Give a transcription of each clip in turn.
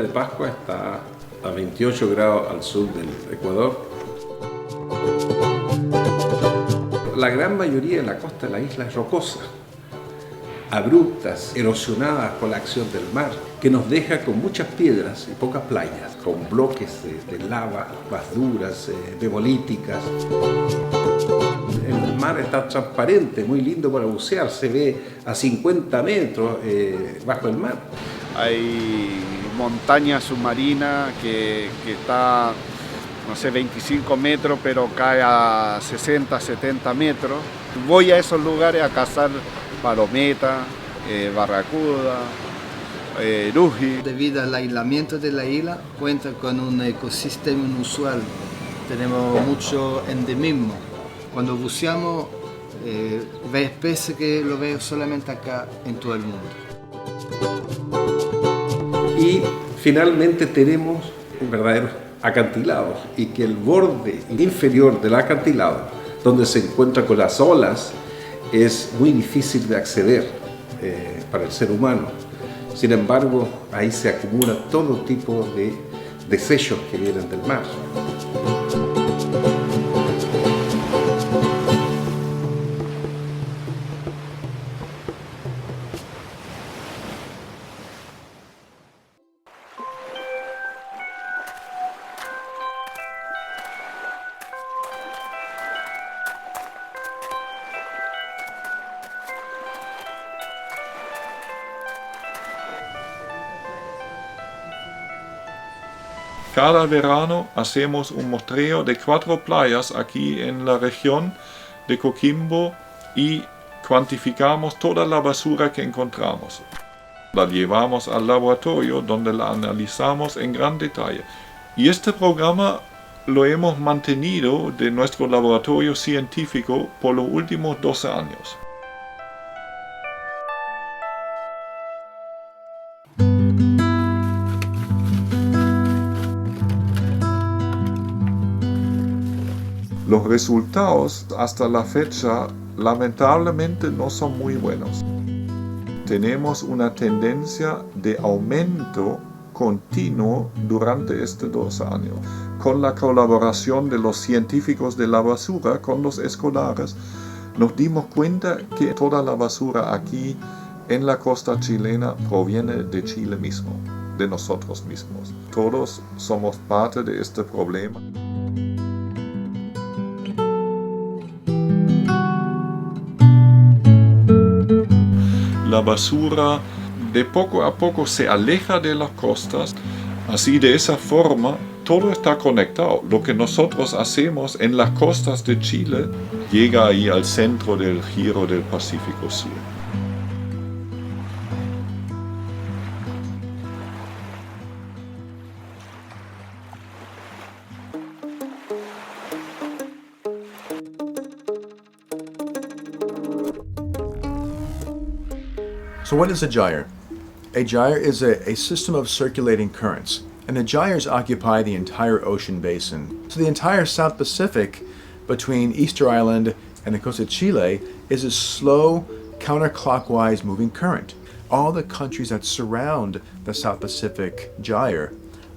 de Pascua está a 28 grados al sur del Ecuador. La gran mayoría de la costa de la isla es rocosa, abruptas, erosionadas por la acción del mar, que nos deja con muchas piedras y pocas playas, con bloques de lava, más duras, bemolíticas. El mar está transparente, muy lindo para bucear, se ve a 50 metros bajo el mar. Hay montaña submarina que está, no sé, 25 metros, pero cae a 60, 70 metros. Voy a esos lugares a cazar palometa, barracuda, ruji. Debido al aislamiento de la isla, cuenta con un ecosistema inusual. Tenemos mucho endemismo. Cuando buceamos, ve especies que lo veo solamente acá en todo el mundo. Y finalmente tenemos verdaderos acantilados, y que el borde inferior del acantilado, donde se encuentra con las olas, es muy difícil de acceder para el ser humano. Sin embargo, ahí se acumula todo tipo de desechos que vienen del mar. Cada verano hacemos un muestreo de 4 playas aquí en la región de Coquimbo y cuantificamos toda la basura que encontramos. La llevamos al laboratorio donde la analizamos en gran detalle. Y este programa lo hemos mantenido de nuestro laboratorio científico por los últimos 12 años. Los resultados hasta la fecha lamentablemente no son muy buenos. Tenemos una tendencia de aumento continuo durante estos 2 años. Con la colaboración de los científicos de la basura, con los escolares, nos dimos cuenta que toda la basura aquí en la costa chilena proviene de Chile mismo, de nosotros mismos. Todos somos parte de este problema. La basura de poco a poco se aleja de las costas, así de esa forma todo está conectado. Lo que nosotros hacemos en las costas de Chile llega ahí al centro del giro del Pacífico Sur. So what is a gyre? A gyre is a system of circulating currents, and the gyres occupy the entire ocean basin. So the entire South Pacific between Easter Island and the coast of Chile is a slow, counterclockwise moving current. All the countries that surround the South Pacific gyre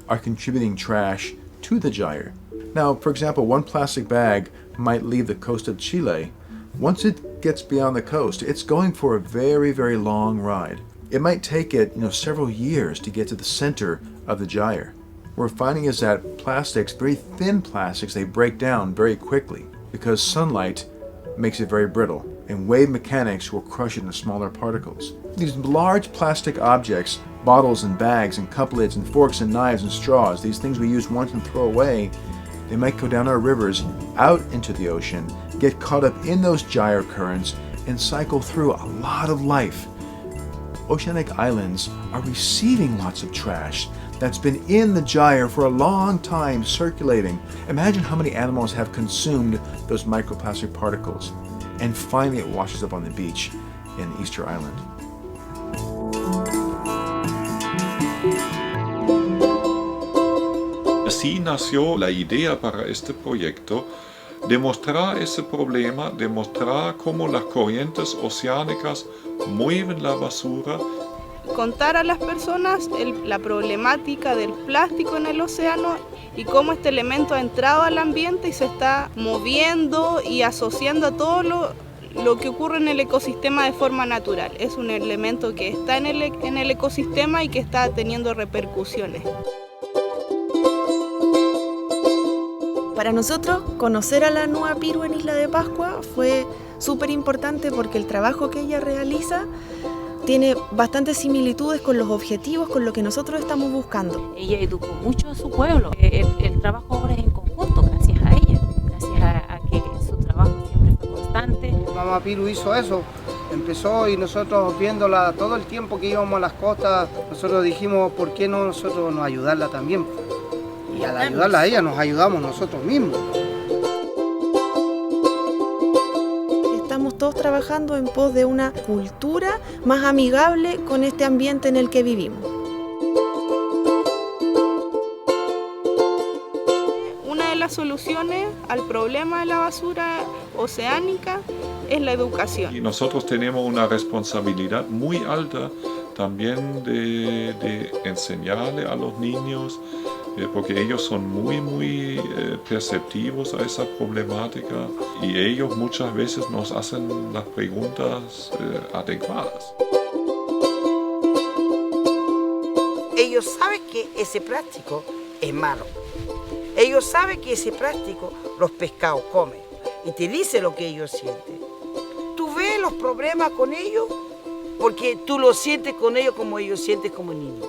are contributing trash to the gyre. Now, for example, one plastic bag might leave the coast of Chile. Once it gets beyond the coast, it's going for a very, very long ride. It might take it, several years to get to the center of the gyre. What we're finding is that plastics, very thin plastics, they break down very quickly because sunlight makes it very brittle, and wave mechanics will crush it into smaller particles. These large plastic objects, bottles and bags and cup lids and forks and knives and straws, these things we use once and throw away, they might go down our rivers, out into the ocean, get caught up in those gyre currents, and cycle through a lot of life. Oceanic islands are receiving lots of trash that's been in the gyre for a long time, circulating. Imagine how many animals have consumed those microplastic particles, and finally it washes up on the beach in Easter Island. Así nació la idea para este proyecto, demostrar ese problema, demostrar cómo las corrientes oceánicas mueven la basura contar a las personas la problemática del plástico en el océano y cómo este elemento ha entrado al ambiente y se está moviendo y asociando a todo lo que ocurre en el ecosistema de forma natural. Es un elemento que está en el ecosistema y que está teniendo repercusiones. Para nosotros, conocer a la Nua Piru en Isla de Pascua fue súper importante porque el trabajo que ella realiza tiene bastantes similitudes con los objetivos, con lo que nosotros estamos buscando. Ella educó mucho a su pueblo. El trabajo ahora es en conjunto, gracias a ella, gracias a que su trabajo siempre fue constante. Mamá Piru hizo eso, empezó y nosotros viéndola todo el tiempo que íbamos a las costas, nosotros dijimos, ¿por qué no nosotros nos ayudarla también? Y al ayudarla a ella nos ayudamos nosotros mismos. Estamos todos trabajando en pos de una cultura más amigable con este ambiente en el que vivimos. Una de las soluciones al problema de la basura oceánica es la educación. Y nosotros tenemos una responsabilidad muy alta también de enseñarle a los niños, porque ellos son muy perceptivos a esa problemática y ellos muchas veces nos hacen las preguntas adecuadas. Ellos saben que ese plástico es malo. Ellos saben que ese plástico los pescados comen y te dice lo que ellos sienten. Tú ves los problemas con ellos porque tú lo sientes con ellos como ellos sienten como niños.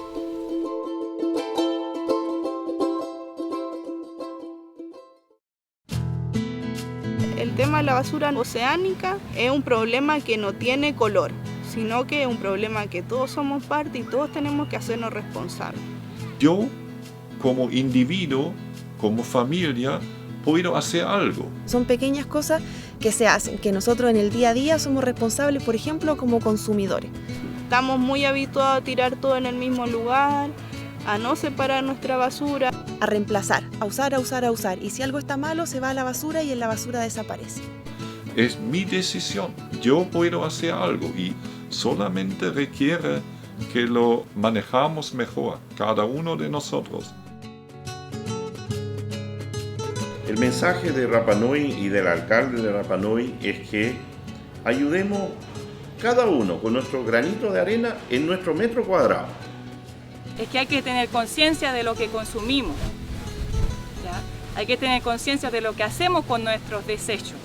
El tema de la basura oceánica es un problema que no tiene color, sino que es un problema que todos somos parte y todos tenemos que hacernos responsables. Yo, como individuo, como familia, puedo hacer algo. Son pequeñas cosas que se hacen, que nosotros en el día a día somos responsables, por ejemplo, como consumidores. Estamos muy habituados a tirar todo en el mismo lugar, a no separar nuestra basura. A reemplazar, a usar. Y si algo está malo, se va a la basura y en la basura desaparece. Es mi decisión. Yo puedo hacer algo y solamente requiere que lo manejamos mejor, cada uno de nosotros. El mensaje de Rapa Nui y del alcalde de Rapa Nui es que ayudemos cada uno con nuestro granito de arena en nuestro metro cuadrado. Es que hay que tener conciencia de lo que consumimos, ¿ya? Hay que tener conciencia de lo que hacemos con nuestros desechos.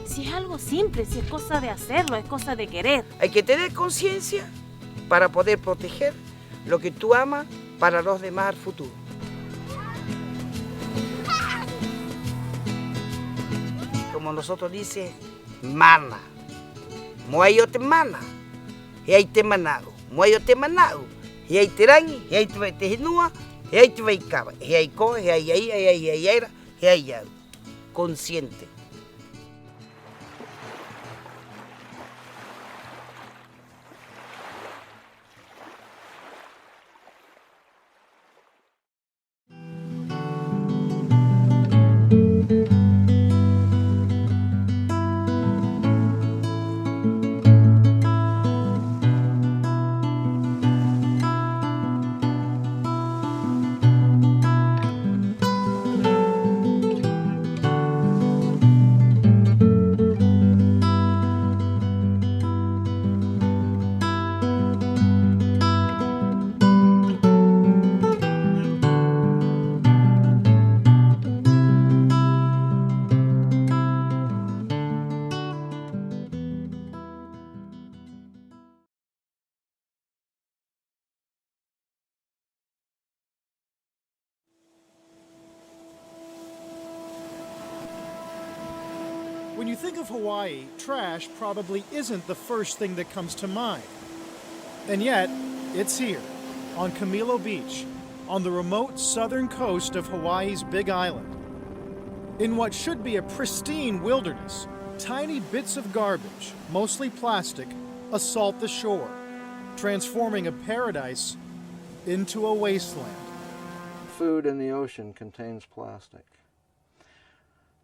Si es algo simple, si es cosa de hacerlo, es cosa de querer. Hay que tener conciencia para poder proteger lo que tú amas para los demás al futuro. Como nosotros dice, mana. Moayo te mana. Y ahí te manado. Moayo te manado. Y ahí te rangi, y ahí te hinua, y ahí te vaicaba. Y ahí coge, y ahí era, y ahí ya. Consciente. When you think of Hawaii, trash probably isn't the first thing that comes to mind. And yet, it's here, on Camilo Beach, on the remote southern coast of Hawaii's Big Island. In what should be a pristine wilderness, tiny bits of garbage, mostly plastic, assault the shore, transforming a paradise into a wasteland. Food in the ocean contains plastic.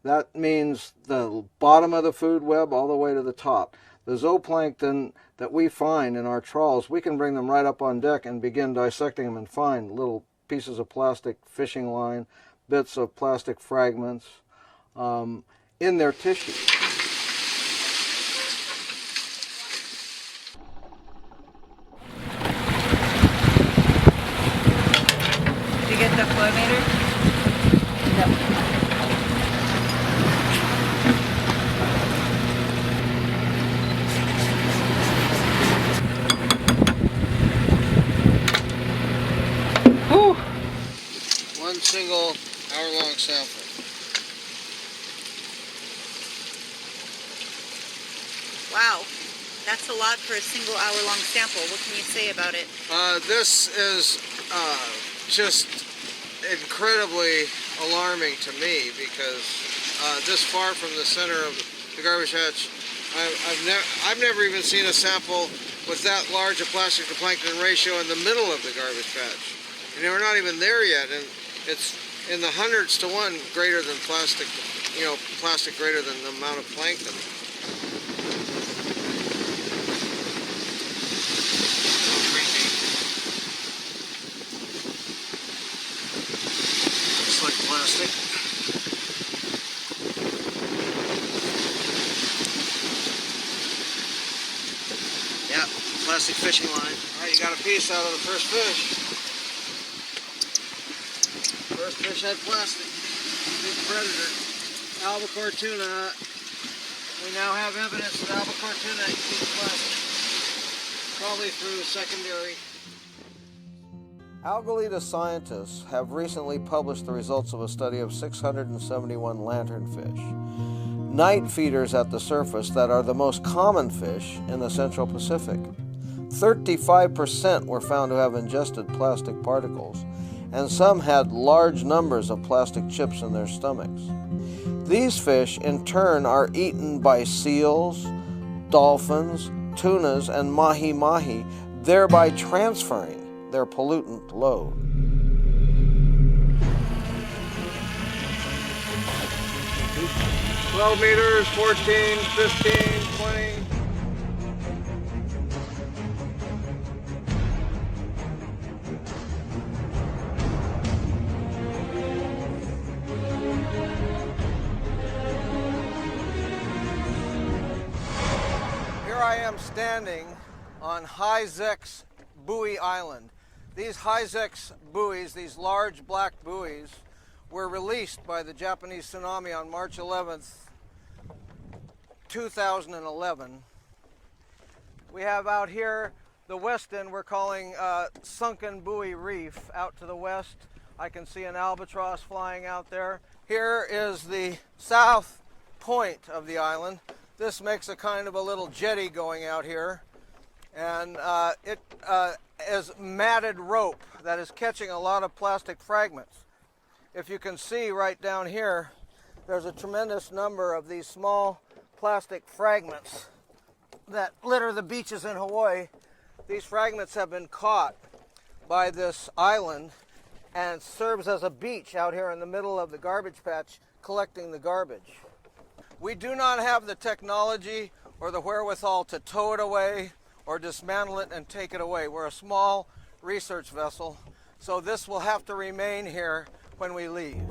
That means the bottom of the food web all the way to the top. the zooplankton that we find in our trawls, we can bring them right up on deck and begin dissecting them and find little pieces of plastic fishing line, bits of plastic fragments in their tissue. Did you get the flow meter? No. One single hour-long sample. Wow, that's a lot for a single hour-long sample. What can you say about it? This is just incredibly alarming to me because this far from the center of the garbage patch, I've never even seen a sample with that large a plastic to plankton ratio in the middle of the garbage patch. And we're not even there yet, and it's in the hundreds to one greater than plastic, plastic greater than the amount of plankton. Looks like plastic. Yeah, plastic fishing line. All right, you got a piece out of the first fish. First fish had plastic. Big predator. Albacore tuna. We now have evidence that albacore tuna eats plastic. Probably through secondary. Algalita scientists have recently published the results of a study of 671 lanternfish, night feeders at the surface that are the most common fish in the Central Pacific. 35% were found to have ingested plastic particles, and some had large numbers of plastic chips in their stomachs. These fish, in turn, are eaten by seals, dolphins, tunas, and mahi-mahi, thereby transferring their pollutant load. Flow meters, 14, 15, 20. I am standing on High-Zex Buoy Island. These High-Zex buoys, these large black buoys, were released by the Japanese tsunami on March 11th, 2011. We have out here the west end we're calling Sunken Buoy Reef. Out to the west, I can see an albatross flying out there. Here is the south point of the island. This makes a kind of a little jetty going out here, and it is matted rope that is catching a lot of plastic fragments. If you can see right down here, there's a tremendous number of these small plastic fragments that litter the beaches in Hawaii. These fragments have been caught by this island and serves as a beach out here in the middle of the garbage patch, collecting the garbage. We do not have the technology or the wherewithal to tow it away or dismantle it and take it away. We're a small research vessel, so this will have to remain here when we leave.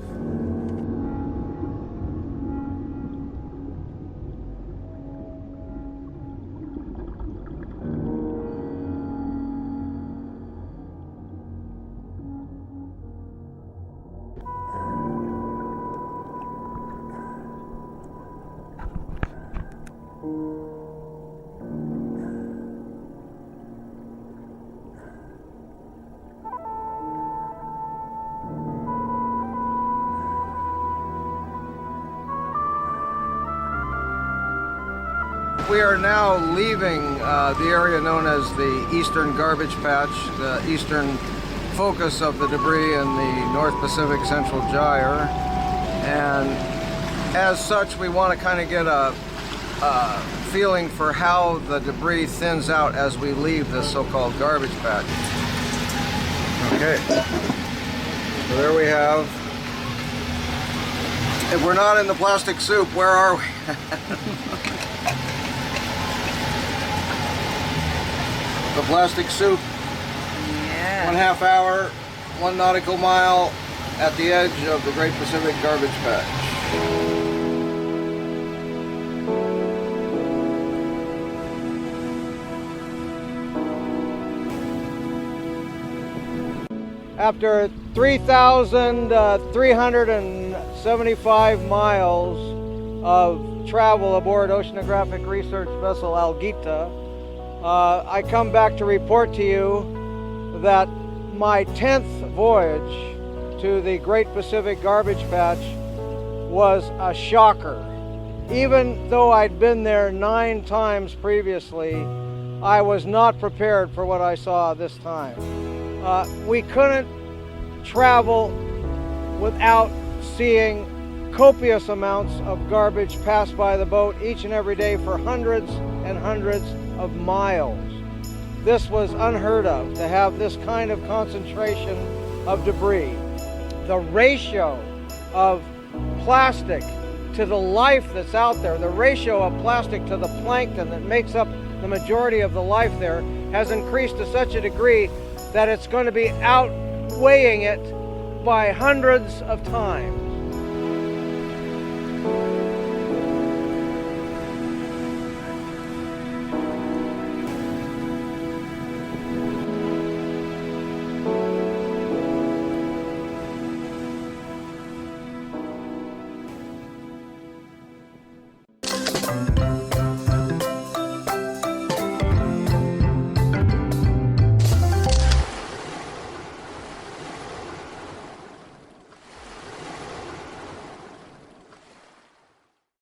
We are now leaving the area known as the Eastern Garbage Patch, the eastern focus of the debris in the North Pacific Central Gyre. And as such, we want to kind of get a feeling for how the debris thins out as we leave this so-called garbage patch. Okay, so there we have. If we're not in the plastic soup, where are we? the plastic soup. Yeah. 1/2 hour, 1 nautical mile at the edge of the Great Pacific Garbage Patch. After 3,375 miles of travel aboard oceanographic research vessel Algeta, I come back to report to you that my 10th voyage to the Great Pacific Garbage Patch was a shocker. Even though I'd been there 9 times previously, I was not prepared for what I saw this time. We couldn't travel without seeing copious amounts of garbage pass by the boat each and every day for hundreds and hundreds of miles. This was unheard of, to have this kind of concentration of debris. The ratio of plastic to the life that's out there, the ratio of plastic to the plankton that makes up the majority of the life there, has increased to such a degree that it's going to be outweighing it by hundreds of times.